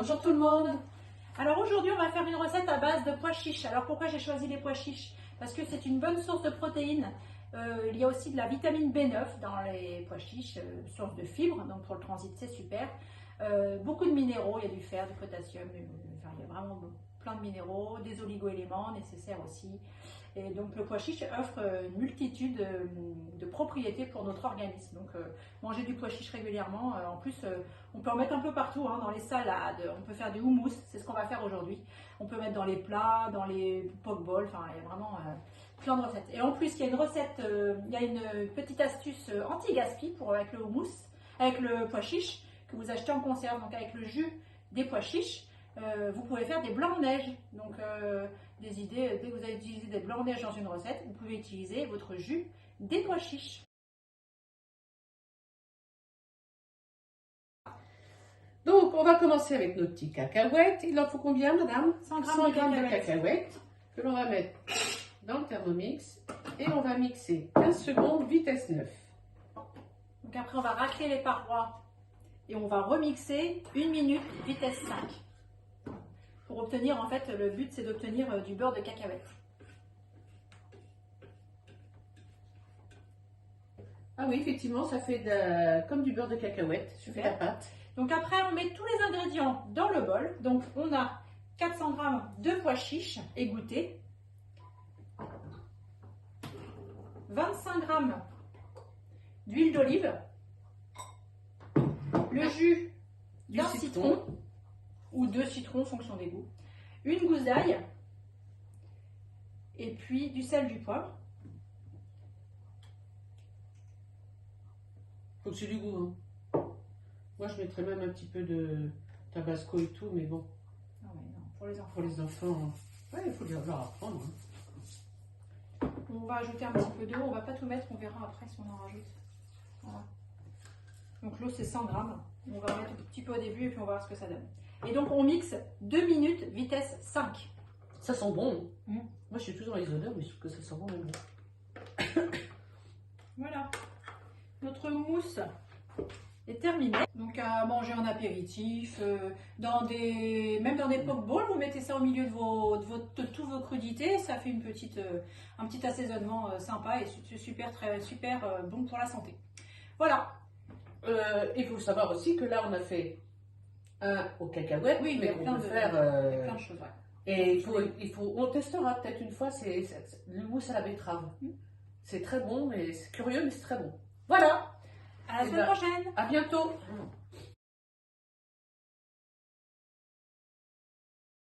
Bonjour tout le monde. Alors aujourd'hui on va faire une recette à base de pois chiches. Alors pourquoi j'ai choisi les pois chiches? Parce que c'est une bonne source de protéines. Il y a aussi de la vitamine B9 dans les pois chiches, source de fibres, donc pour le transit c'est super. Beaucoup de minéraux, il y a du fer, du potassium, enfin, il y a vraiment plein de minéraux, des oligo-éléments nécessaires aussi. Et donc le pois chiche offre une multitude de propriétés pour notre organisme. Donc manger du pois chiche régulièrement, en plus on peut en mettre un peu partout, hein, dans les salades, on peut faire du houmous, c'est ce qu'on va faire aujourd'hui. On peut mettre dans les plats, dans les pokeballs, enfin il y a vraiment plein de recettes. Et en plus il y a une recette, il y a une petite astuce anti-gaspi avec le houmous, avec le pois chiche que vous achetez en conserve, donc avec le jus des pois chiches. Vous pouvez faire des blancs de neige. Donc, des idées, dès que vous avez utilisé des blancs de neige dans une recette, vous pouvez utiliser votre jus des pois chiches. Donc, on va commencer avec nos petits cacahuètes. Il en faut combien, madame? 100 g de cacahuètes que l'on va mettre dans le Thermomix et on va mixer 15 secondes, vitesse 9. Donc après, on va racler les parois et on va remixer 1 minute, vitesse 5. Pour obtenir, en fait, le but c'est d'obtenir du beurre de cacahuète. Ah oui, effectivement, ça fait comme du beurre de cacahuète. Je fais la pâte. Donc après, on met tous les ingrédients dans le bol. Donc on a 400 g de pois chiches égouttés, 25 g d'huile d'olive, le jus d'un citron ou 2 citrons en fonction des goûts, une gousse d'ail et puis du sel, du poivre. Faut que c'est du goût. Hein. Moi, je mettrais même un petit peu de tabasco et tout, mais bon. Non, mais non, pour les enfants. Pour les enfants, ouais, il faut leur apprendre. Hein. On va ajouter un petit peu d'eau, on va pas tout mettre, on verra après si on en rajoute. Voilà. Donc l'eau c'est 100 g, on va en mettre un petit peu au début et puis on va voir ce que ça donne. Et donc on mixe 2 minutes, vitesse 5. Ça sent bon. Moi je suis toujours dans les odeurs, mais je trouve que ça sent bon même. Voilà, notre mousse est terminée. Donc à manger en apéritif, même dans des pokeballs, vous mettez ça au milieu de tous vos crudités, ça fait un petit assaisonnement sympa et c'est super bon pour la santé. Voilà. Il faut savoir aussi que là on a fait un aux cacahuètes, oui, mais on peut faire plein de choses. Ouais. Et on testera peut-être une fois, le mousse à la betterave. C'est très bon, mais c'est curieux, mais c'est très bon. Voilà. À la semaine prochaine. À bientôt.